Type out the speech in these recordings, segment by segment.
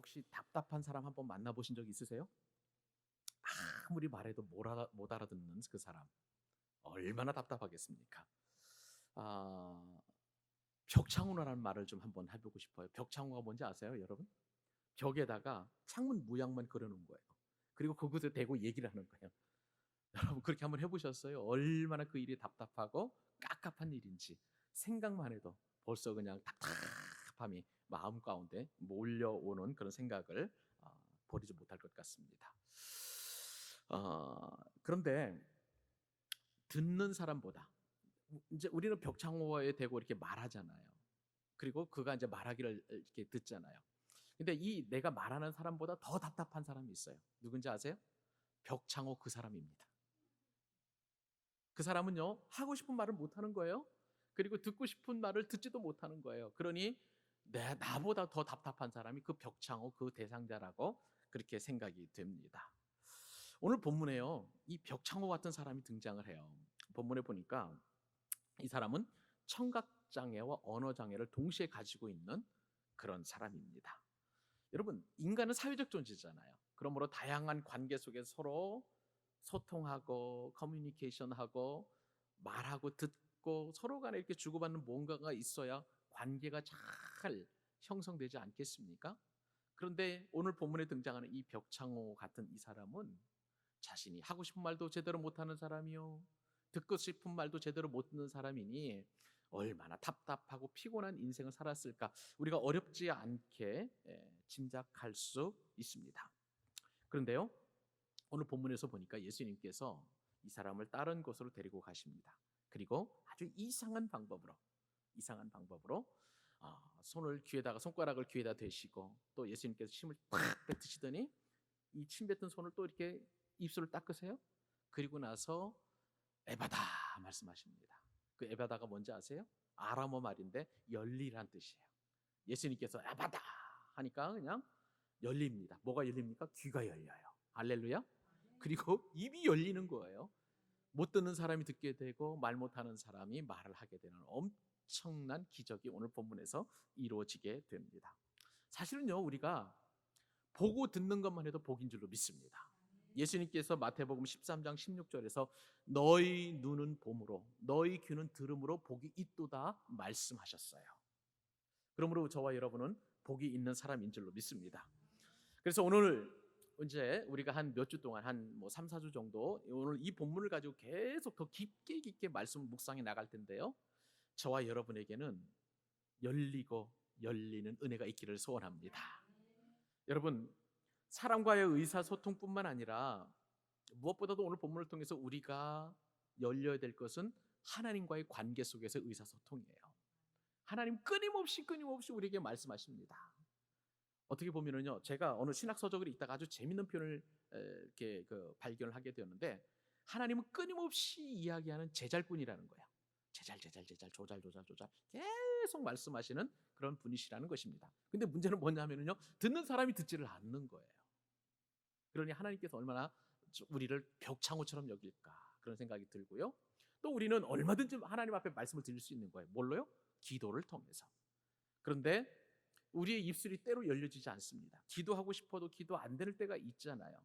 혹시 답답한 사람 한번 만나보신 적 있으세요? 아무리 말해도 못 알아듣는 그 사람. 얼마나 답답하겠습니까? 아, 벽창호라는 말을 좀 한번 해보고 싶어요. 벽창호가 뭔지 아세요, 여러분? 벽에다가 창문 모양만 그려놓은 거예요. 그리고 그곳에 대고 얘기를 하는 거예요. 여러분 그렇게 한번 해보셨어요? 얼마나 그 일이 답답하고 깝깝한 일인지 생각만 해도 벌써 그냥 답답함이 마음 가운데 몰려오는 그런 생각을 버리지 못할 것 같습니다. 그런데 듣는 사람보다 이제 우리는 벽창호에 대고 이렇게 말하잖아요. 그리고 그가 이제 말하기를 이렇게 듣잖아요. 근데 이 내가 말하는 사람보다 더 답답한 사람이 있어요. 누군지 아세요? 벽창호 그 사람입니다. 그 사람은요, 하고 싶은 말을 못 하는 거예요. 그리고 듣고 싶은 말을 듣지도 못하는 거예요. 그러니 나보다 더 답답한 사람이 그 벽창호 그 대상자라고 그렇게 생각이 됩니다. 오늘 본문에요, 이 벽창호 같은 사람이 등장을 해요. 본문에 보니까 이 사람은 청각장애와 언어장애를 동시에 가지고 있는 그런 사람입니다. 여러분, 인간은 사회적 존재잖아요. 그러므로 다양한 관계 속에 서로 소통하고 커뮤니케이션하고 말하고 듣고 서로 간에 이렇게 주고받는 뭔가가 있어야 관계가 잘 형성되지 않겠습니까? 그런데 오늘 본문에 등장하는 이 벽창호 같은 이 사람은 자신이 하고 싶은 말도 제대로 못하는 사람이요, 듣고 싶은 말도 제대로 못 듣는 사람이니 얼마나 답답하고 피곤한 인생을 살았을까 우리가 어렵지 않게 짐작할 수 있습니다. 그런데요, 오늘 본문에서 보니까 예수님께서 이 사람을 다른 곳으로 데리고 가십니다. 그리고 아주 이상한 방법으로 손을 귀에다가 손가락을 귀에다 대시고 또 예수님께서 침을 팍 뱉으시더니 이 침 뱉은 손을 또 이렇게 입술을 닦으세요. 그리고 나서 에바다 말씀하십니다. 그 에바다가 뭔지 아세요? 아람어 말인데 열리란 뜻이에요. 예수님께서 에바다 하니까 그냥 열립니다. 뭐가 열립니까? 귀가 열려요. 할렐루야. 그리고 입이 열리는 거예요. 못 듣는 사람이 듣게 되고 말 못하는 사람이 말을 하게 되는 엄청난 기적이 오늘 본문에서 이루어지게 됩니다. 사실은요, 우리가 보고 듣는 것만 해도 복인 줄로 믿습니다. 예수님께서 마태복음 13장 16절에서 너희 눈은 봄으로 너희 귀는 들음으로 복이 있도다 말씀하셨어요. 그러므로 저와 여러분은 복이 있는 사람인 줄로 믿습니다. 그래서 오늘 이제 우리가 한 몇 주 동안 한 3, 4주 정도 오늘 이 본문을 가지고 계속 더 깊게 말씀을 묵상해 나갈 텐데요. 저와 여러분에게는 열리고 열리는 은혜가 있기를 소원합니다. 여러분, 사람과의 의사소통뿐만 아니라 무엇보다도 오늘 본문을 통해서 우리가 열려야 될 것은 하나님과의 관계 속에서 의사소통이에요. 하나님 끊임없이 우리에게 말씀하십니다. 어떻게 보면은요, 제가 어느 신학 서적을 읽다가 아주 재밌는 표현을 이렇게 발견을 하게 되었는데, 하나님은 끊임없이 이야기하는 제잘꾼이라는 거예요. 제잘 조잘 계속 말씀하시는 그런 분이시라는 것입니다. 근데 문제는 뭐냐면요, 듣는 사람이 듣지를 않는 거예요. 그러니 하나님께서 얼마나 우리를 벽창호처럼 여길까 그런 생각이 들고요. 또 우리는 얼마든지 하나님 앞에 말씀을 드릴 수 있는 거예요. 뭘로요? 기도를 통해서. 그런데 우리의 입술이 때로 열려지지 않습니다. 기도하고 싶어도 기도 안 되는 때가 있잖아요.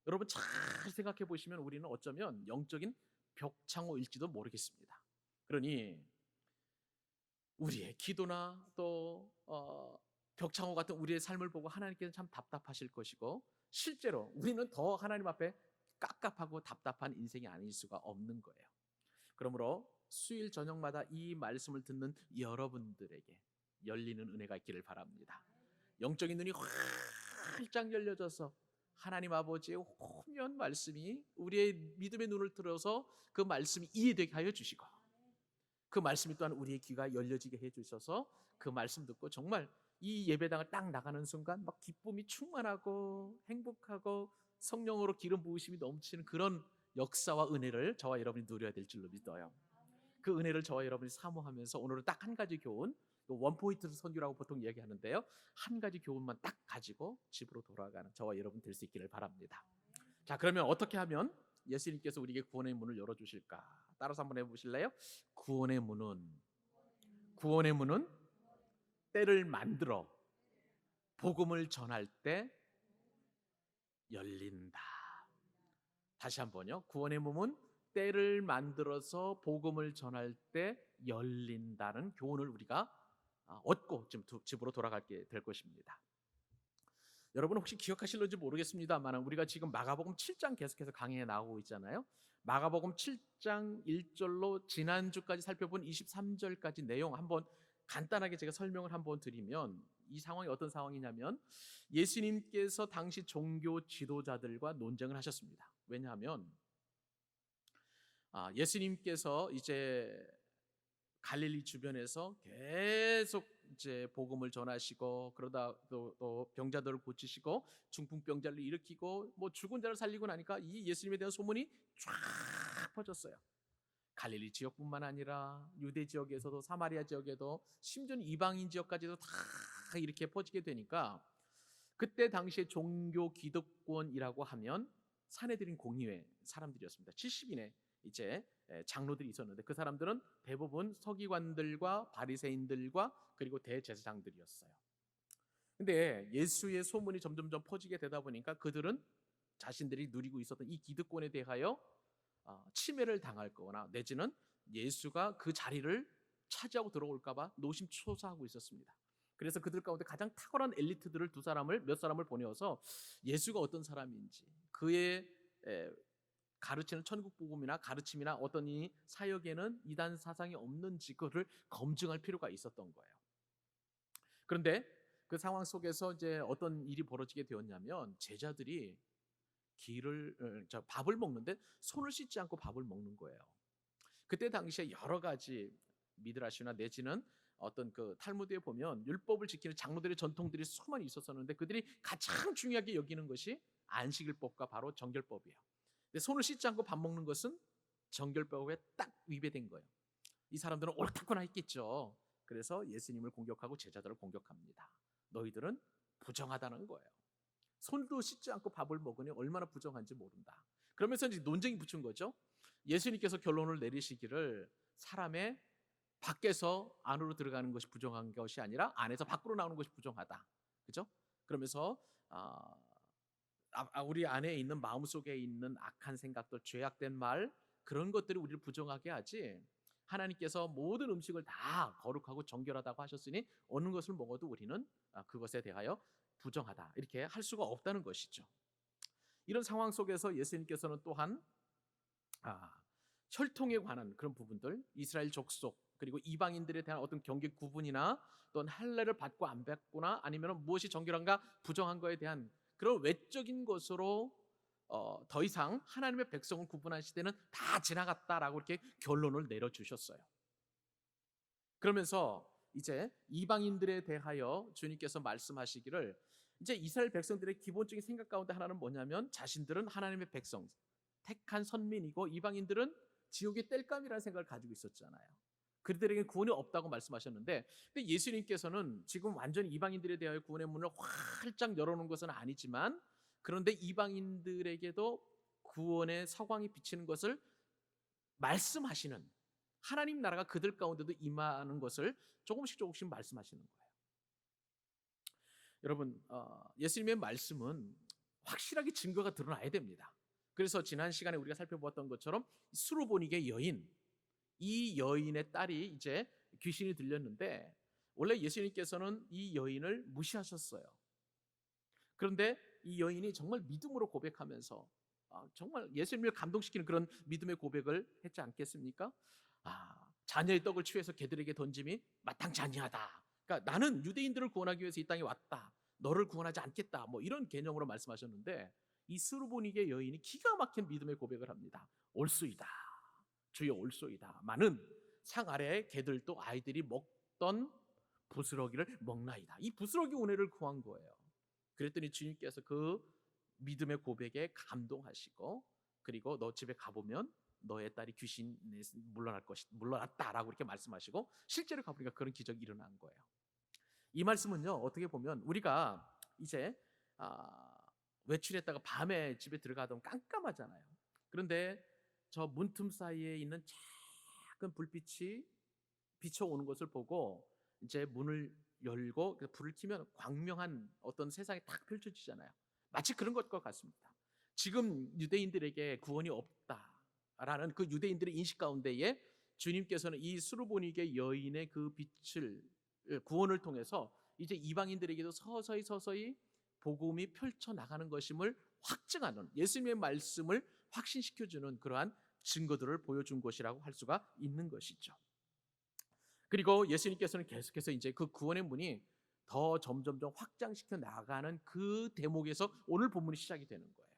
여러분 잘 생각해 보시면 우리는 어쩌면 영적인 벽창호일지도 모르겠습니다. 그러니 우리의 기도나 또 벽창호 같은 우리의 삶을 보고 하나님께서는 참 답답하실 것이고, 실제로 우리는 더 하나님 앞에 깝깝하고 답답한 인생이 아닐 수가 없는 거예요. 그러므로 수요일 저녁마다 이 말씀을 듣는 여러분들에게 열리는 은혜가 있기를 바랍니다. 영적인 눈이 활짝 열려져서 하나님 아버지의 호면 말씀이 우리의 믿음의 눈을 들어서 그 말씀이 이해되게 하여 주시고, 그 말씀이 또한 우리의 귀가 열려지게 해주셔서 그 말씀 듣고 정말 이 예배당을 딱 나가는 순간 막 기쁨이 충만하고 행복하고 성령으로 기름 부으심이 넘치는 그런 역사와 은혜를 저와 여러분이 누려야 될 줄로 믿어요. 그 은혜를 저와 여러분이 사모하면서 오늘은 딱 한 가지 교훈, 원포인트 선교라고 보통 얘기하는데요, 한 가지 교훈만 딱 가지고 집으로 돌아가는 저와 여러분 될 수 있기를 바랍니다. 자, 그러면 어떻게 하면 예수님께서 우리에게 구원의 문을 열어주실까? 따라서 한번 해보실래요? 구원의 문은 때를 만들어 복음을 전할 때 열린다. 다시 한번요. 구원의 몸은 때를 만들어서 복음을 전할 때 열린다는 교훈을 우리가 얻고 지금 집으로 돌아가게 될 것입니다. 여러분 혹시 기억하실런지 모르겠습니다만 우리가 지금 마가복음 7장 계속해서 강의에 나오고 있잖아요. 마가복음 7장 1절로 지난주까지 살펴본 23절까지 내용 한번 간단하게 제가 설명을 한번 드리면 이 상황이 어떤 상황이냐면 예수님께서 당시 종교 지도자들과 논쟁을 하셨습니다. 왜냐하면 예수님께서 이제 갈릴리 주변에서 계속 이제 복음을 전하시고 그러다 또 병자들을 고치시고 중풍병자를 일으키고 뭐 죽은 자를 살리고 나니까 이 예수님에 대한 소문이 쫙 퍼졌어요. 갈릴리 지역뿐만 아니라 유대 지역에서도 사마리아 지역에도 심지어는 이방인 지역까지도 다 이렇게 퍼지게 되니까 그때 당시에 종교 기득권이라고 하면 산헤드린 공의회 사람들이었습니다. 70인의 이제 장로들이 있었는데 그 사람들은 대부분 서기관들과 바리새인들과 그리고 대제사장들이었어요. 근데 예수의 소문이 점점점 퍼지게 되다 보니까 그들은 자신들이 누리고 있었던 이 기득권에 대하여 침해를 당할 거나 내지는 예수가 그 자리를 차지하고 들어올까 봐 노심초사하고 있었습니다. 그래서 그들 가운데 가장 탁월한 엘리트들을 몇 사람을 보내어서 예수가 어떤 사람인지 그의 가르치는 천국 복음이나 가르침이나 어떤 이 사역에는 이단 사상이 없는지 그를 검증할 필요가 있었던 거예요. 그런데 그 상황 속에서 이제 어떤 일이 벌어지게 되었냐면 제자들이 밥을 먹는데 손을 씻지 않고 밥을 먹는 거예요. 그때 당시에 여러 가지 미드라시나 내지는 어떤 그 탈무드에 보면 율법을 지키는 장로들의 전통들이 수많이 있었었는데 그들이 가장 중요하게 여기는 것이 안식일법과 바로 정결법이에요. 근데 손을 씻지 않고 밥 먹는 것은 정결법에 딱 위배된 거예요. 이 사람들은 옳다거나 했겠죠. 그래서 예수님을 공격하고 제자들을 공격합니다. 너희들은 부정하다는 거예요. 손도 씻지 않고 밥을 먹으니 얼마나 부정한지 모른다. 그러면서 이제 논쟁이 붙은 거죠. 예수님께서 결론을 내리시기를 사람의 밖에서 안으로 들어가는 것이 부정한 것이 아니라 안에서 밖으로 나오는 것이 부정하다. 그죠? 그러면서 우리 안에 있는 마음속에 있는 악한 생각들, 죄악된 말 그런 것들이 우리를 부정하게 하지 하나님께서 모든 음식을 다 거룩하고 정결하다고 하셨으니 어느 것을 먹어도 우리는 그것에 대하여 부정하다 이렇게 할 수가 없다는 것이죠. 이런 상황 속에서 예수님께서는 또한 혈통에 관한 그런 부분들, 이스라엘 족속 그리고 이방인들에 대한 어떤 경계 구분이나 또는 할례를 받고 안 받거나 아니면 무엇이 정결한가 부정한 거에 대한 그런 외적인 것으로 더 이상 하나님의 백성을 구분한 시대는 다 지나갔다라고 이렇게 결론을 내려주셨어요. 그러면서 이제 이방인들에 대하여 주님께서 말씀하시기를 이제 이스라엘 백성들의 기본적인 생각 가운데 하나는 뭐냐면 자신들은 하나님의 백성, 택한 선민이고 이방인들은 지옥의 땔감이라는 생각을 가지고 있었잖아요. 그들에게 구원이 없다고 말씀하셨는데 근데 예수님께서는 지금 완전히 이방인들에 대하여 구원의 문을 활짝 열어놓은 것은 아니지만 그런데 이방인들에게도 구원의 서광이 비치는 것을 말씀하시는 하나님 나라가 그들 가운데도 임하는 것을 조금씩 말씀하시는 거예요. 여러분 예수님의 말씀은 확실하게 증거가 드러나야 됩니다. 그래서 지난 시간에 우리가 살펴보았던 것처럼 수르보닉의 여인 이 여인의 딸이 이제 귀신이 들렸는데 원래 예수님께서는 이 여인을 무시하셨어요. 그런데 이 여인이 정말 믿음으로 고백하면서 정말 예수님을 감동시키는 그런 믿음의 고백을 했지 않겠습니까? 자녀의 떡을 취해서 개들에게 던짐이 마땅치 아니하다. 그러니까 나는 유대인들을 구원하기 위해서 이 땅에 왔다. 너를 구원하지 않겠다. 뭐 이런 개념으로 말씀하셨는데 이 스루보닉의 여인이 기가 막힌 믿음의 고백을 합니다. 올소이다. 주여 올소이다. 많은 상 아래에 개들도 아이들이 먹던 부스러기를 먹나이다. 이 부스러기 은혜를 구한 거예요. 그랬더니 주님께서 그 믿음의 고백에 감동하시고 그리고 너 집에 가보면 너의 딸이 귀신에 물러났다라고 이렇게 말씀하시고 실제로 가보니까 그런 기적이 일어난 거예요. 이 말씀은요 어떻게 보면 우리가 이제 외출했다가 밤에 집에 들어가다 깜깜하잖아요. 그런데 저 문틈 사이에 있는 작은 불빛이 비춰오는 것을 보고 이제 문을 열고 불을 켜면 광명한 어떤 세상이 딱 펼쳐지잖아요. 마치 그런 것과 같습니다. 지금 유대인들에게 구원이 없다라는 그 유대인들의 인식 가운데에 주님께서는 이 수르보니게 여인의 그 빛을 구원을 통해서 이제 이방인들에게도 서서히 복음이 펼쳐 나가는 것임을 확증하는 예수님의 말씀을 확신시켜주는 그러한 증거들을 보여준 것이라고 할 수가 있는 것이죠. 그리고 예수님께서는 계속해서 이제 그 구원의 문이 더 점점점 확장시켜 나가는 그 대목에서 오늘 본문이 시작이 되는 거예요.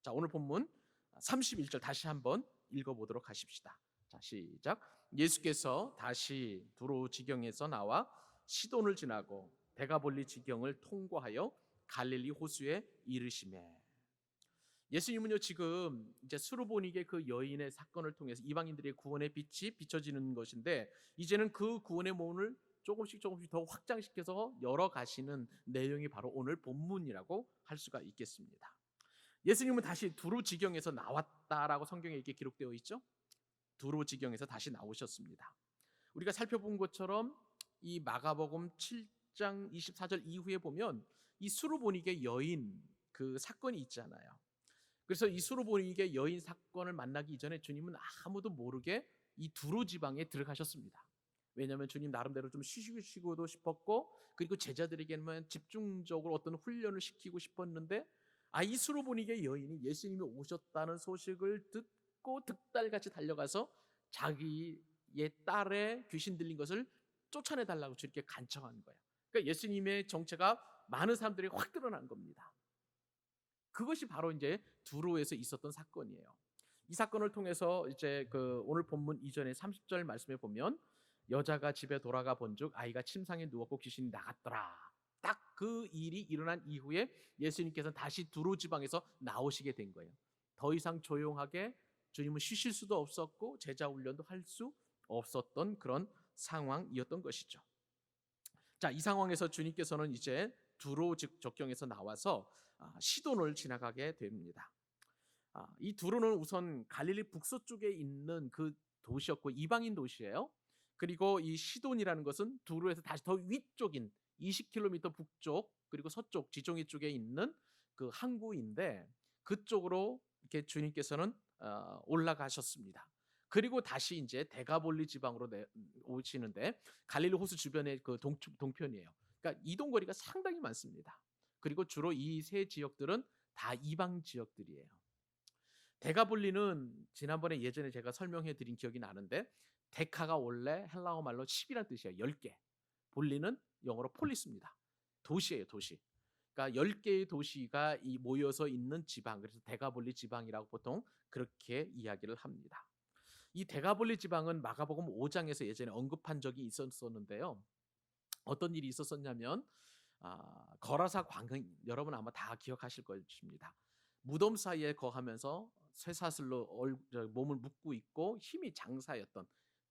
자, 오늘 본문 31절 다시 한번 읽어보도록 하십시다. 자, 시작. 예수께서 다시 두로 지경에서 나와 시돈을 지나고 데가볼리 지경을 통과하여 갈릴리 호수에 이르시매. 예수님은요 지금 이제 수르보니게 그 여인의 사건을 통해서 이방인들의 구원의 빛이 비춰지는 것인데 이제는 그 구원의 문을 조금씩 더 확장시켜서 열어가시는 내용이 바로 오늘 본문이라고 할 수가 있겠습니다. 예수님은 다시 두로 지경에서 나왔다라고 성경에 이렇게 기록되어 있죠. 두로 지경에서 다시 나오셨습니다. 우리가 살펴본 것처럼 이 마가복음 7장 24절 이후에 보면 이 수르보니게 여인 그 사건이 있잖아요. 그래서 이 수르보니게 여인 사건을 만나기 이전에 주님은 아무도 모르게 이 두로 지방에 들어가셨습니다. 왜냐하면 주님 나름대로 좀 쉬시고도 싶었고 그리고 제자들에게는 집중적으로 어떤 훈련을 시키고 싶었는데 이 수르보니게 여인이 예수님이 오셨다는 소식을 듣고 득달같이 달려가서 자기의 딸의 귀신 들린 것을 쫓아내달라고 주님께 간청한 거예요. 그러니까 예수님의 정체가 많은 사람들이 확 드러난 겁니다. 그것이 바로 이제 두로에서 있었던 사건이에요. 이 사건을 통해서 이제 그 오늘 본문 이전에 30절 말씀에 보면 여자가 집에 돌아가 본즉 아이가 침상에 누웠고 귀신이 나갔더라. 딱 그 일이 일어난 이후에 예수님께서는 다시 두로 지방에서 나오시게 된 거예요. 더 이상 조용하게 주님은 쉬실 수도 없었고 제자 훈련도 할 수 없었던 그런 상황이었던 것이죠. 자, 이 상황에서 주님께서는 이제 두로 즉 적경에서 나와서 시돈을 지나가게 됩니다. 이 두로는 우선 갈릴리 북서쪽에 있는 그 도시였고 이방인 도시예요. 그리고 이 시돈이라는 것은 두로에서 다시 더 위쪽인 20km 북쪽 그리고 서쪽 지중해 쪽에 있는 그 항구인데 그쪽으로 이렇게 주님께서는 올라가셨습니다. 그리고 다시 이제 데가볼리 지방으로 오시는데 갈릴리 호수 주변의 그 동편이에요. 그러니까 이동 거리가 상당히 많습니다. 그리고 주로 이 세 지역들은 다 이방 지역들이에요. 데가볼리는 지난번에 예전에 제가 설명해 드린 기억이 나는데 데카가 원래 헬라어 말로 10이란 뜻이에요. 10개. 볼리는 영어로 폴리스입니다. 도시예요, 도시. 그러니까 10개의 도시가 모여서 있는 지방. 그래서 데가볼리 지방이라고 보통 그렇게 이야기를 합니다. 이 데가볼리 지방은 마가복음 5장에서 예전에 언급한 적이 있었는데요. 어떤 일이 있었었냐면 거라사 광흥 여러분 아마 다 기억하실 것입니다. 무덤 사이에 거하면서 쇠사슬로 몸을 묶고 있고 힘이 장사였던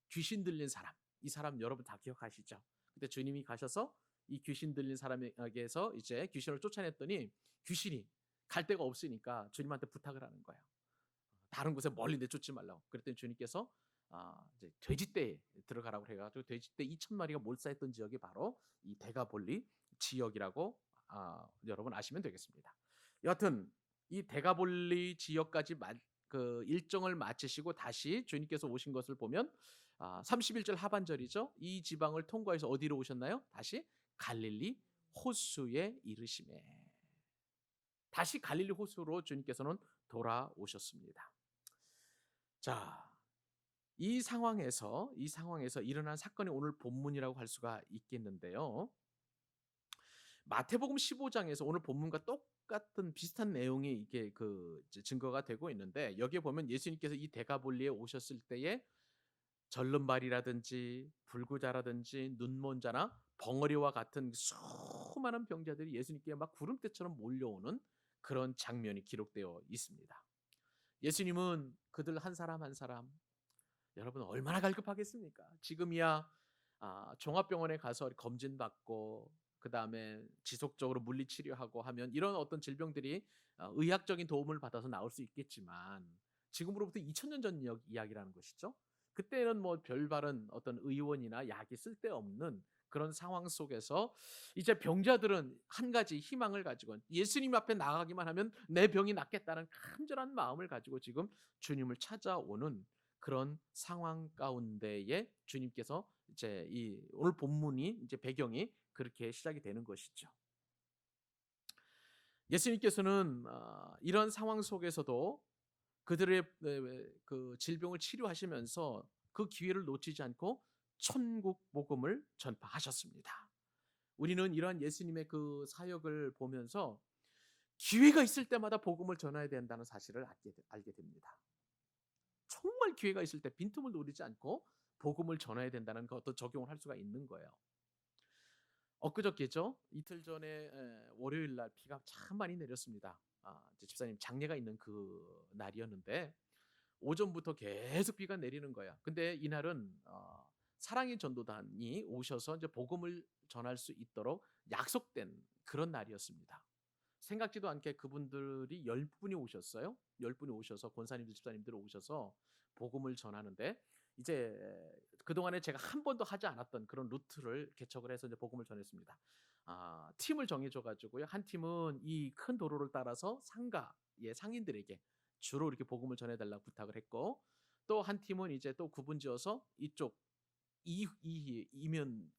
귀신 들린 사람. 이 사람 여러분 다 기억하시죠? 근데 주님이 가셔서 이 귀신 들린 사람에게서 이제 귀신을 쫓아냈더니 귀신이 갈 데가 없으니까 주님한테 부탁을 하는 거예요. 다른 곳에 멀리 내쫓지 말라고. 그랬더니 주님께서 이제 돼지떼에 들어가라고 해가지고 돼지떼 2,000마리가 몰사했던 지역이 바로 이 데가볼리 지역이라고 여러분 아시면 되겠습니다. 여하튼 이 데가볼리 지역까지 그 일정을 마치시고 다시 주님께서 오신 것을 보면 31절 하반절이죠. 이 지방을 통과해서 어디로 오셨나요? 다시 갈릴리 호수에 이르시매. 다시 갈릴리 호수로 주님께서는 돌아오셨습니다. 자, 이 상황에서 일어난 사건이 오늘 본문이라고 할 수가 있겠는데요. 마태복음 15장에서 오늘 본문과 똑같은 비슷한 내용이 이게 그 증거가 되고 있는데 여기에 보면 예수님께서 이 데가볼리에 오셨을 때에 절름발이라든지 불구자라든지 눈먼자나 벙어리와 같은 수많은 병자들이 예수님께 막 구름대처럼 몰려오는 그런 장면이 기록되어 있습니다. 예수님은 그들 한 사람 한 사람 여러분 얼마나 갈급하겠습니까? 지금이야 종합병원에 가서 검진받고 그 다음에 지속적으로 물리치료하고 하면 이런 어떤 질병들이 의학적인 도움을 받아서 나올 수 있겠지만 지금으로부터 2000년 전 이야기라는 것이죠. 그때는 뭐 별다른 어떤 의원이나 약이 쓸데없는 그런 상황 속에서 이제 병자들은 한 가지 희망을 가지고 예수님 앞에 나가기만 하면 내 병이 낫겠다는 간절한 마음을 가지고 지금 주님을 찾아오는 그런 상황 가운데에 주님께서 이제 이 오늘 본문이 이제 배경이 그렇게 시작이 되는 것이죠. 예수님께서는 이런 상황 속에서도 그들의 그 질병을 치료하시면서 그 기회를 놓치지 않고 천국 복음을 전파하셨습니다. 우리는 이러한 예수님의 그 사역을 보면서 기회가 있을 때마다 복음을 전해야 된다는 사실을 알게 됩니다. 정말 기회가 있을 때 빈틈을 노리지 않고 복음을 전해야 된다는 그 어떤 적용을 할 수가 있는 거예요. 엊그저께죠. 이틀 전에 월요일 날 비가 참 많이 내렸습니다. 이제 집사님 장례가 있는 그 날이었는데 오전부터 계속 비가 내리는 거야. 근데 이날은 사랑의 전도단이 오셔서 이제 복음을 전할 수 있도록 약속된 그런 날이었습니다. 생각지도 않게 그분들이 10분이 오셨어요. 10분이 오셔서 권사님들, 집사님들 오셔서 복음을 전하는데 이제 그동안에 제가 한 번도 하지 않았던 그런 루트를 개척을 해서 이제 복음을 전했습니다. 팀을 정해줘 가지고요. 한 팀은 이 큰 도로를 따라서 상가의 상인들에게 주로 이렇게 복음을 전해달라고 부탁을 했고, 또 한 팀은 이제 또 구분지어서 이쪽 이면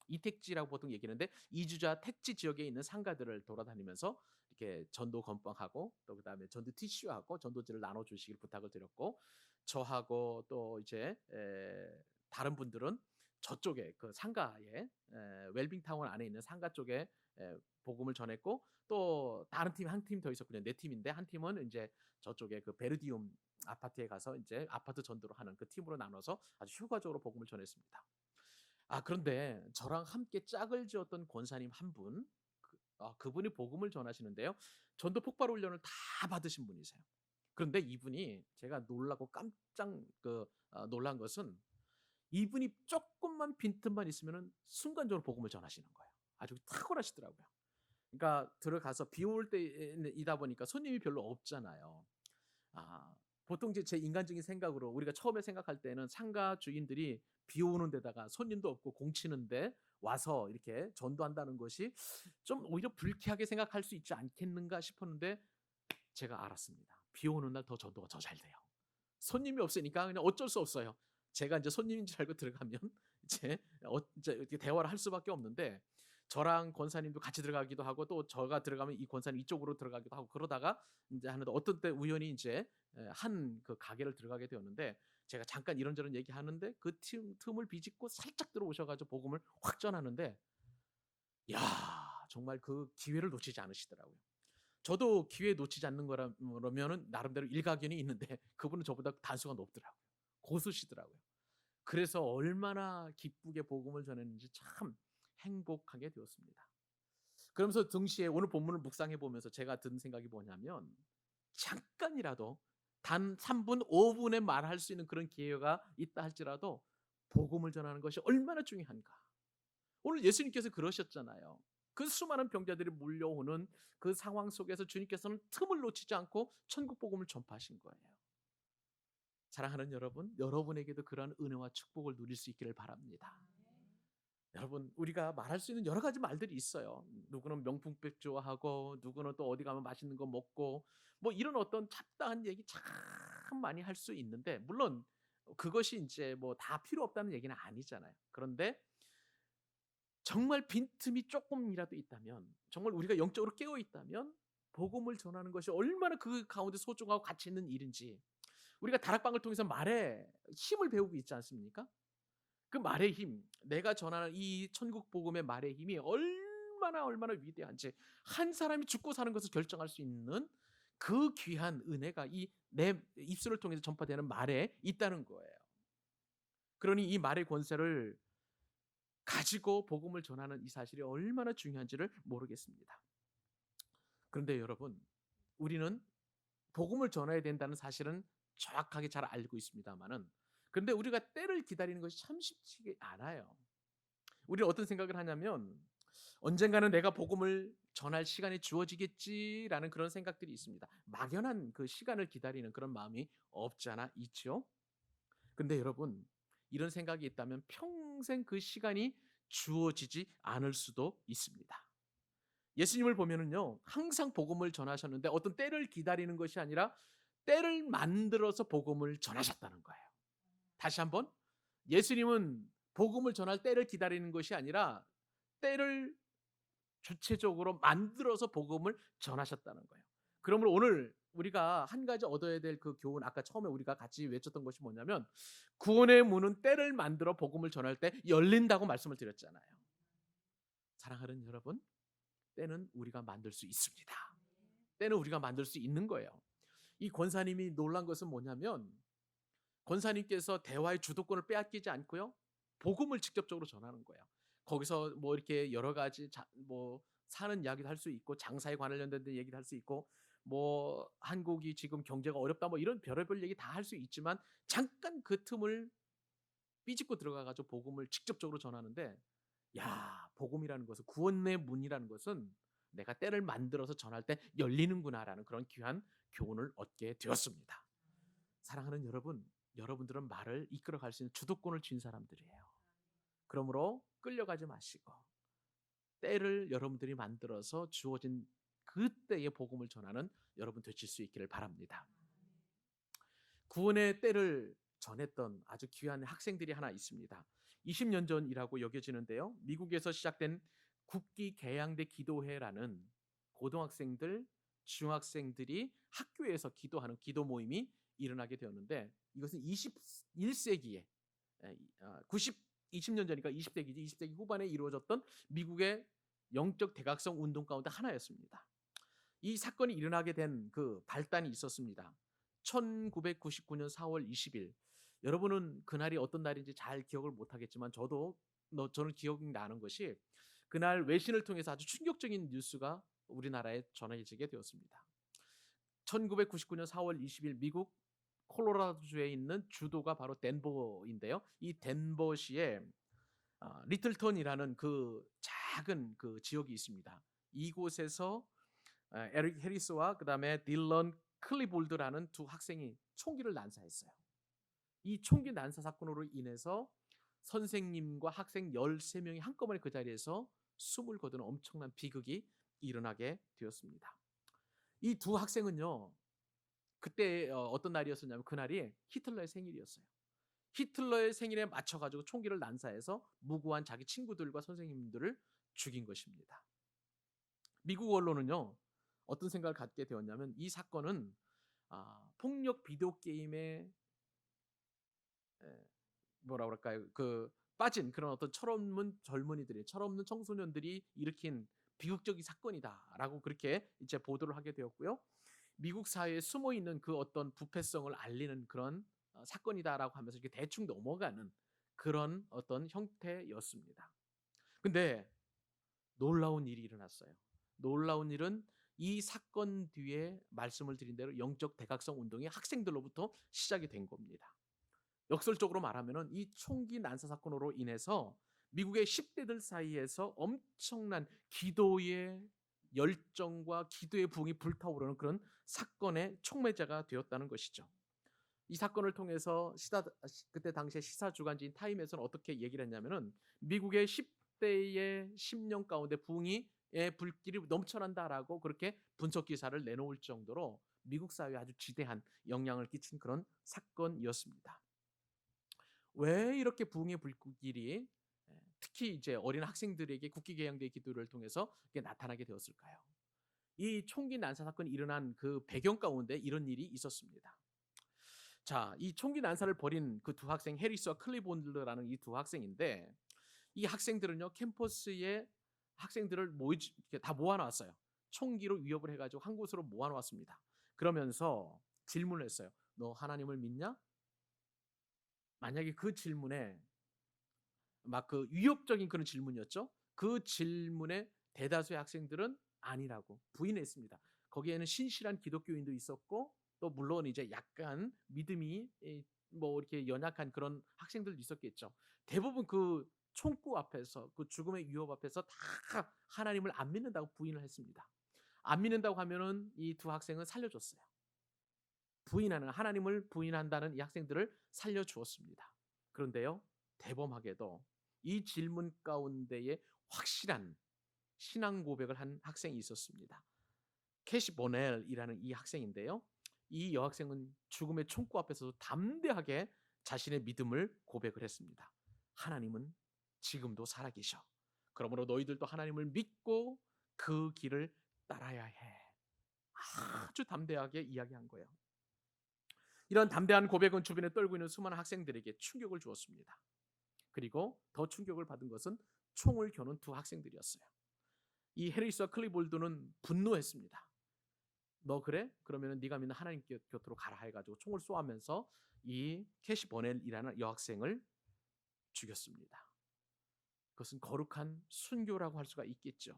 이택지라고 보통 얘기하는데 이주자 택지 지역에 있는 상가들을 돌아다니면서 이렇게 전도 건빵하고 또 그다음에 전도 티슈하고 전도지를 나눠 주시길 부탁을 드렸고, 저하고 또 이제 다른 분들은 저쪽에 그 상가에 웰빙 타운 안에 있는 상가 쪽에 복음을 전했고, 또 다른 팀 한 팀 더 있었군요. 네 팀인데 한 팀은 이제 저쪽에 그 베르디움 아파트에 가서 이제 아파트 전도를 하는 그 팀으로 나눠서 아주 효과적으로 복음을 전했습니다. 그런데 저랑 함께 짝을 지었던 권사님 한 분, 그분이 복음을 전하시는데요. 전도 폭발 훈련을 다 받으신 분이세요. 그런데 이분이 제가 놀라고 깜짝 놀란 것은 이분이 조금만 빈틈만 있으면은 순간적으로 복음을 전하시는 거예요. 아주 탁월하시더라고요. 그러니까 들어가서 비 올 때이다 보니까 손님이 별로 없잖아요. 아, 보통 이제 제 인간적인 생각으로 우리가 처음에 생각할 때는 상가 주인들이 비 오는 데다가 손님도 없고 공치는데 와서 이렇게 전도한다는 것이 좀 오히려 불쾌하게 생각할 수 있지 않겠는가 싶었는데 제가 알았습니다. 비 오는 날 더 전도가 더 잘 돼요. 손님이 없으니까 그냥 어쩔 수 없어요. 제가 이제 손님인 줄 알고 들어가면 이제 이렇게 대화를 할 수밖에 없는데, 저랑 권사님도 같이 들어가기도 하고 또 저가 들어가면 이 권사님 이쪽으로 들어가기도 하고 그러다가 이제 하는데 어떤 때 우연히 이제 한 그 가게를 들어가게 되었는데, 제가 잠깐 이런저런 얘기하는데 그 틈을 비집고 살짝 들어오셔가지고 복음을 확 전하는데, 야, 정말 그 기회를 놓치지 않으시더라고요. 저도 기회 놓치지 않는 거라면은 나름대로 일가견이 있는데 그분은 저보다 단수가 높더라고요. 고수시더라고요. 그래서 얼마나 기쁘게 복음을 전했는지 참 행복하게 되었습니다. 그러면서 동시에 오늘 본문을 묵상해 보면서 제가 든 생각이 뭐냐면, 잠깐이라도 단 3분, 5분에 말할 수 있는 그런 기회가 있다 할지라도 복음을 전하는 것이 얼마나 중요한가. 오늘 예수님께서 그러셨잖아요. 그 수많은 병자들이 몰려오는 그 상황 속에서 주님께서는 틈을 놓치지 않고 천국 복음을 전파하신 거예요. 사랑하는 여러분, 여러분에게도 그러한 은혜와 축복을 누릴 수 있기를 바랍니다. 여러분, 우리가 말할 수 있는 여러 가지 말들이 있어요. 누구는 명품백 좋아하고 누구는 또 어디 가면 맛있는 거 먹고 뭐 이런 어떤 잡다한 얘기 참 많이 할 수 있는데, 물론 그것이 이제 뭐 다 필요 없다는 얘기는 아니잖아요. 그런데 정말 빈틈이 조금이라도 있다면, 정말 우리가 영적으로 깨어 있다면 복음을 전하는 것이 얼마나 그 가운데 소중하고 가치 있는 일인지, 우리가 다락방을 통해서 말의 힘을 배우고 있지 않습니까? 그 말의 힘, 내가 전하는 이 천국 복음의 말의 힘이 얼마나 위대한지, 한 사람이 죽고 사는 것을 결정할 수 있는 그 귀한 은혜가 이 내 입술을 통해서 전파되는 말에 있다는 거예요. 그러니 이 말의 권세를 가지고 복음을 전하는 이 사실이 얼마나 중요한지를 모르겠습니다. 그런데 여러분, 우리는 복음을 전해야 된다는 사실은 정확하게 잘 알고 있습니다만은, 그런데 우리가 때를 기다리는 것이 참 쉽지 않아요. 우리는 어떤 생각을 하냐면, 언젠가는 내가 복음을 전할 시간이 주어지겠지라는 그런 생각들이 있습니다. 막연한 그 시간을 기다리는 그런 마음이 없지 않아 있죠. 근데 여러분, 이런 생각이 있다면 평생 그 시간이 주어지지 않을 수도 있습니다. 예수님을 보면은요, 항상 복음을 전하셨는데 어떤 때를 기다리는 것이 아니라 때를 만들어서 복음을 전하셨다는 거예요. 다시 한번, 예수님은 복음을 전할 때를 기다리는 것이 아니라 때를 주체적으로 만들어서 복음을 전하셨다는 거예요. 그러므로 오늘 우리가 한 가지 얻어야 될 그 교훈, 아까 처음에 우리가 같이 외쳤던 것이 뭐냐면 구원의 문은 때를 만들어 복음을 전할 때 열린다고 말씀을 드렸잖아요. 사랑하는 여러분, 때는 우리가 만들 수 있습니다. 때는 우리가 만들 수 있는 거예요. 이 권사님이 놀란 것은 뭐냐면 권사님께서 대화의 주도권을 빼앗기지 않고요, 복음을 직접적으로 전하는 거예요. 거기서 뭐 이렇게 여러 가지 뭐 사는 이야기도 할 수 있고 장사에 관련된 얘기도 할 수 있고 뭐 한국이 지금 경제가 어렵다 뭐 이런 별의별 얘기 다 할 수 있지만 잠깐 그 틈을 삐집고 들어가가지고 복음을 직접적으로 전하는데, 야, 복음이라는 것은, 구원의 문이라는 것은 내가 때를 만들어서 전할 때 열리는구나라는 그런 귀한 교훈을 얻게 되었습니다. 사랑하는 여러분, 여러분들은 말을 이끌어갈 수 있는 주도권을 쥔 사람들이에요. 그러므로 끌려가지 마시고 때를 여러분들이 만들어서 주어진 그때의 복음을 전하는 여러분 되실 수 있기를 바랍니다. 구원의 때를 전했던 아주 귀한 학생들이 하나 있습니다. 20년 전이라고 여겨지는데요, 미국에서 시작된 국기 개양대 기도회라는 고등학생들, 중학생들이 학교에서 기도하는 기도 모임이 일어나게 되었는데, 이것은 21세기에 20년 전이니까 20세기지, 20세기 후반에 이루어졌던 미국의 영적 대각성 운동 가운데 하나였습니다. 이 사건이 일어나게 된 그 발단이 있었습니다. 1999년 4월 20일. 여러분은 그날이 어떤 날인지 잘 기억을 못하겠지만 저는 기억이 나는 것이, 그날 외신을 통해서 아주 충격적인 뉴스가 우리나라에 전해지게 되었습니다. 1999년 4월 20일 미국 콜로라도주에 있는 주도가 바로 덴버인데요. 이 덴버시에 리틀턴이라는 그 작은 그 지역이 있습니다. 이곳에서 에릭 해리스와 그다음에 딜런 클리볼드라는 두 학생이 총기를 난사했어요. 이 총기 난사 사건으로 인해서 선생님과 학생 13명이 한꺼번에 그 자리에서 숨을 거두는 엄청난 비극이 일어나게 되었습니다. 이 두 학생은요, 그때 어떤 날이었었냐면 그날이 히틀러의 생일이었어요. 히틀러의 생일에 맞춰가지고 총기를 난사해서 무고한 자기 친구들과 선생님들을 죽인 것입니다. 미국 언론은요, 어떤 생각을 갖게 되었냐면 이 사건은 폭력 비디오 게임에 뭐라 그럴까요? 그 빠진 그런 어떤 철없는 젊은이들이, 철없는 청소년들이 일으킨 비극적인 사건이다라고 그렇게 이제 보도를 하게 되었고요. 미국 사회에 숨어 있는 그 어떤 부패성을 알리는 그런 사건이다라고 하면서 이렇게 대충 넘어가는 그런 어떤 형태였습니다. 근데 놀라운 일이 일어났어요. 놀라운 일은 이 사건 뒤에 말씀을 드린 대로 영적 대각성 운동이 학생들로부터 시작이 된 겁니다. 역설적으로 말하면 이 총기 난사 사건으로 인해서 미국의 10대들 사이에서 엄청난 기도의 열정과 기도의 부흥이 불타오르는 그런 사건의 촉매자가 되었다는 것이죠. 이 사건을 통해서 그때 당시에 시사 주간지인 타임에서는 어떻게 얘기를 했냐면은 미국의 10대의 10년 가운데 부흥의 불길이 넘쳐난다라고 그렇게 분석 기사를 내놓을 정도로 미국 사회에 아주 지대한 영향을 끼친 그런 사건이었습니다. 왜 이렇게 부흥의 불길이 특히 이제 어린 학생들에게 국기 개양대 기도를 통해서 나타나게 되었을까요? 이 총기 난사 사건이 일어난 그 배경 가운데 이런 일이 있었습니다. 자, 이 총기 난사를 벌인 그 두 학생, 해리스와 클리본드라는 이 두 학생인데, 이 학생들은요 캠퍼스에 학생들을 다 모아놨어요. 총기로 위협을 해가지고 한 곳으로 모아놓았습니다. 그러면서 질문을 했어요. 너 하나님을 믿냐? 만약에 그 질문에 막 그 위협적인 그런 질문이었죠. 그 질문에 대다수의 학생들은 아니라고 부인했습니다. 거기에는 신실한 기독교인도 있었고 또 물론 이제 약간 믿음이 뭐 이렇게 연약한 그런 학생들도 있었겠죠. 대부분 그 총구 앞에서, 그 죽음의 위협 앞에서 다 하나님을 안 믿는다고 부인을 했습니다. 안 믿는다고 하면은 이 두 학생은 살려줬어요. 하나님을 부인한다는 이 학생들을 살려주었습니다. 그런데요, 대범하게도 이 질문 가운데에 확실한 신앙 고백을 한 학생이 있었습니다. 캐시 보넬이라는 이 학생인데요. 이 여학생은 죽음의 총구 앞에서도 담대하게 자신의 믿음을 고백을 했습니다. 하나님은 지금도 살아계셔. 그러므로 너희들도 하나님을 믿고 그 길을 따라야 해. 아주 담대하게 이야기한 거예요. 이런 담대한 고백은 주변에 떨고 있는 수많은 학생들에게 충격을 주었습니다. 그리고 더 충격을 받은 것은 총을 겨눈 두 학생들이었어요. 이 해리스와 클리볼드는 분노했습니다. 너 그래? 그러면 네가 믿는 하나님 곁으로 가라 해가지고 총을 쏘아면서 이 캐시 버넬이라는 여학생을 죽였습니다. 그것은 거룩한 순교라고 할 수가 있겠죠.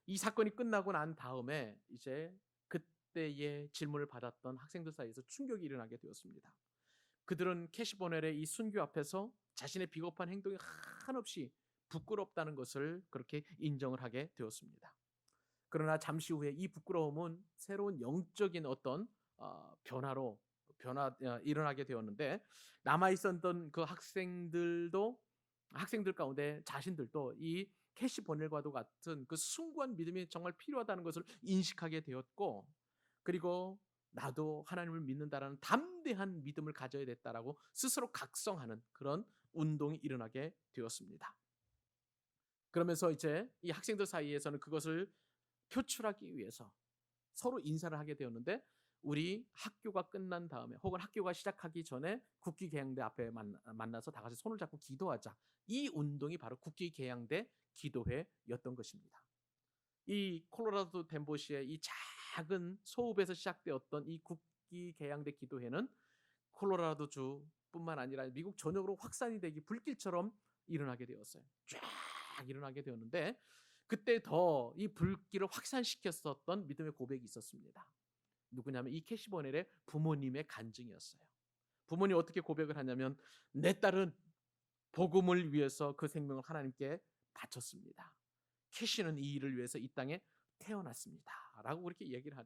이 사건이 끝나고 난 다음에 이제 그때의 질문을 받았던 학생들 사이에서 충격이 일어나게 되었습니다. 그들은 캐시 버넬의 이 순교 앞에서 자신의 비겁한 행동이 한없이 부끄럽다는 것을 그렇게 인정을 하게 되었습니다. 그러나 잠시 후에 이 부끄러움은 새로운 영적인 어떤 일어나게 되었는데, 남아 있었던 그 학생들 가운데 자신들도 이 캐시 버넬과도 같은 그 숭고한 믿음이 정말 필요하다는 것을 인식하게 되었고, 그리고 나도 하나님을 믿는다라는 담대한 믿음을 가져야 됐다라고 스스로 각성하는 그런 운동이 일어나게 되었습니다. 그러면서 이제 이 학생들 사이에서는 그것을 표출하기 위해서 서로 인사를 하게 되었는데, 우리 학교가 끝난 다음에 혹은 학교가 시작하기 전에 국기개양대 앞에 만나서 다 같이 손을 잡고 기도하자. 이 운동이 바로 국기개양대 기도회였던 것입니다. 이 콜로라도 덴버시의 이 작은 소읍에서 시작되었던 이 국기개양대 기도회는 콜로라도 주뿐만 아니라 미국 전역으로 확산이 되기 불길처럼 일어나게 되었어요. 쫙 일어나게 되었는데, 그때 더 이 불길을 확산시켰었던 믿음의 고백이 있었습니다. 누구냐면 이 캐시 버넬의 부모님의 간증이었어요. 부모님이 어떻게 고백을 하냐면, 내 딸은 복음을 위해서 그 생명을 하나님께 바쳤습니다. 캐시는 이 일을 위해서 이 땅에 태어났습니다. 라고 그렇게 얘기를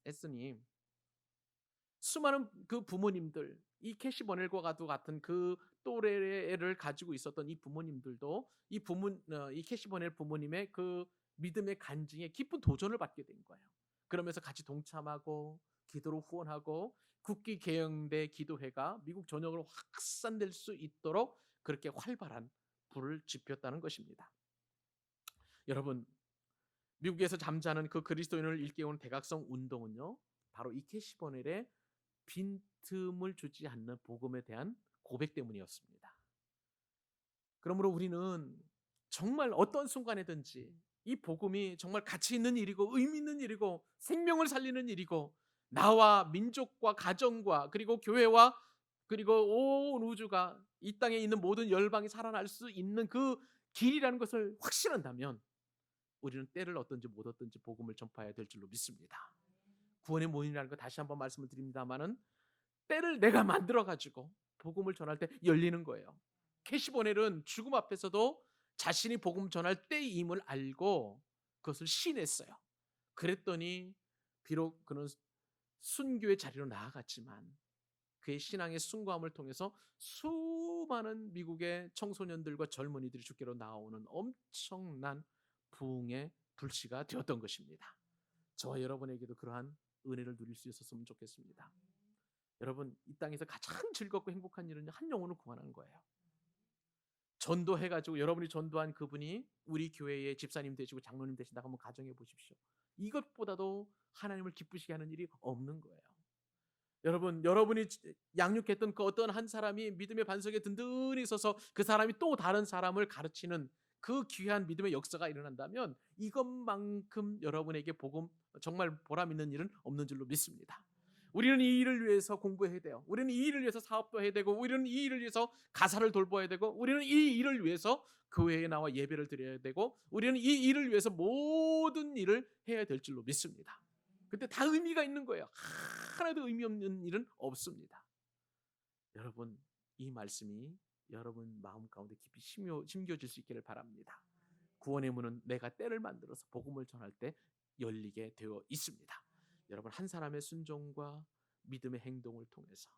했으니, 수많은 그 부모님들, 이 캐시 버넬과도 같은 그 또래를 가지고 있었던 이 부모님들도 이 캐시 버넬 부모님의 그 믿음의 간증에 깊은 도전을 받게 된 거예요. 그러면서 같이 동참하고 기도로 후원하고 국기 개영대 기도회가 미국 전역으로 확산될 수 있도록 그렇게 활발한 불을 지폈다는 것입니다. 여러분, 미국에서 잠자는 그 그리스도인을 일깨우는 대각성 운동은요, 바로 이 캐시 버넬의 빈틈을 주지 않는 복음에 대한 고백 때문이었습니다. 그러므로 우리는 정말 어떤 순간에든지 이 복음이 정말 가치 있는 일이고 의미 있는 일이고 생명을 살리는 일이고, 나와 민족과 가정과 그리고 교회와 그리고 온 우주가, 이 땅에 있는 모든 열방이 살아날 수 있는 그 길이라는 것을 확신한다면, 우리는 때를 얻든지 못 얻든지 복음을 전파해야 될 줄로 믿습니다. 구원의 모임이라는 거 다시 한번 말씀을 드립니다만은, 때를 내가 만들어 가지고 복음을 전할 때 열리는 거예요. 캐시 보넬은 죽음 앞에서도 자신이 복음 전할 때임을 알고 그것을 시인했어요. 그랬더니 비록 그는 순교의 자리로 나아갔지만, 그의 신앙의 숭고함을 통해서 수많은 미국의 청소년들과 젊은이들이 주께로 나오는 엄청난 부흥의 불씨가 되었던 것입니다. 저와 여러분에게도 그러한 은혜를 누릴 수 있었으면 좋겠습니다. 여러분, 이 땅에서 가장 즐겁고 행복한 일은 한 영혼을 구원하는 거예요. 전도해가지고 여러분이 전도한 그분이 우리 교회의 집사님 되시고 장로님 되신다고 한번 가정해 보십시오. 이것보다도 하나님을 기쁘시게 하는 일이 없는 거예요. 여러분이 양육했던 그 어떤 한 사람이 믿음의 반석에 든든히 서서 그 사람이 또 다른 사람을 가르치는 그 귀한 믿음의 역사가 일어난다면, 이것만큼 여러분에게 복음 정말 보람 있는 일은 없는 줄로 믿습니다. 우리는 이 일을 위해서 공부해야 돼요. 우리는 이 일을 위해서 사업도 해야 되고, 우리는 이 일을 위해서 가사를 돌봐야 되고, 우리는 이 일을 위해서 교회에 나와 예배를 드려야 되고, 우리는 이 일을 위해서 모든 일을 해야 될 줄로 믿습니다. 근데 다 의미가 있는 거예요. 하나도 의미 없는 일은 없습니다. 여러분, 이 말씀이 여러분 마음 가운데 깊이 심겨질 수 있기를 바랍니다. 구원의 문은 내가 때를 만들어서 복음을 전할 때 열리게 되어 있습니다. 여러분, 한 사람의 순종과 믿음의 행동을 통해서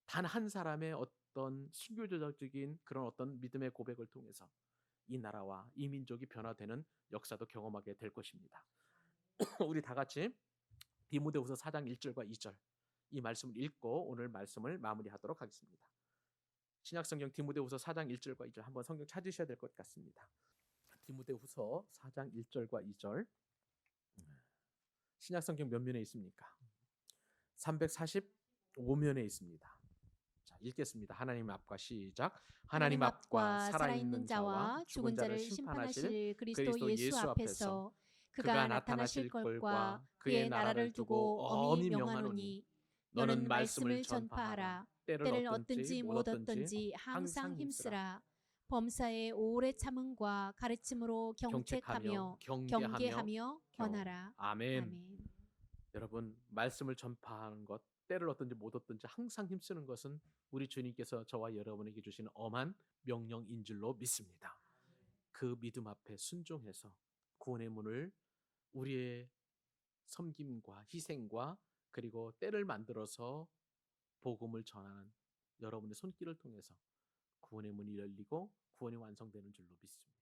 단 한 사람의 어떤 순교적인 그런 어떤 믿음의 고백을 통해서 이 나라와 이 민족이 변화되는 역사도 경험하게 될 것입니다. 우리 다 같이 디모데후서 4장 1절과 2절 이 말씀을 읽고 오늘 말씀을 마무리하도록 하겠습니다. 신약성경 디모데후서 4장 1절과 2절 한번 성경 찾으셔야 될 것 같습니다. 디모데후서 4장 1절과 2절 신약성경 몇 면에 있습니까? 345면에 있습니다. 자, 읽겠습니다. 하나님 앞과 시작. 하나님 앞과 살아있는 자와 죽은 자를 심판하실 그리스도 예수 앞에서 그가 나타나실 것과 그의 나라를 두고 엄히 명하노니 너는 말씀을 전파하라. 때를 얻든지 못 얻든지 항상 힘쓰라. 범사에 오래 참음과 가르침으로 경책하며 경계하며 권하라. 아멘. 아멘. 여러분, 말씀을 전파하는 것, 때를 얻든지 못 얻든지 항상 힘쓰는 것은 우리 주님께서 저와 여러분에게 주시는 엄한 명령인 줄로 믿습니다. 그 믿음 앞에 순종해서 구원의 문을 우리의 섬김과 희생과 그리고 때를 만들어서 복음을 전하는 여러분의 손길을 통해서 구원의 문이 열리고 구원이 완성되는 줄로 믿습니다.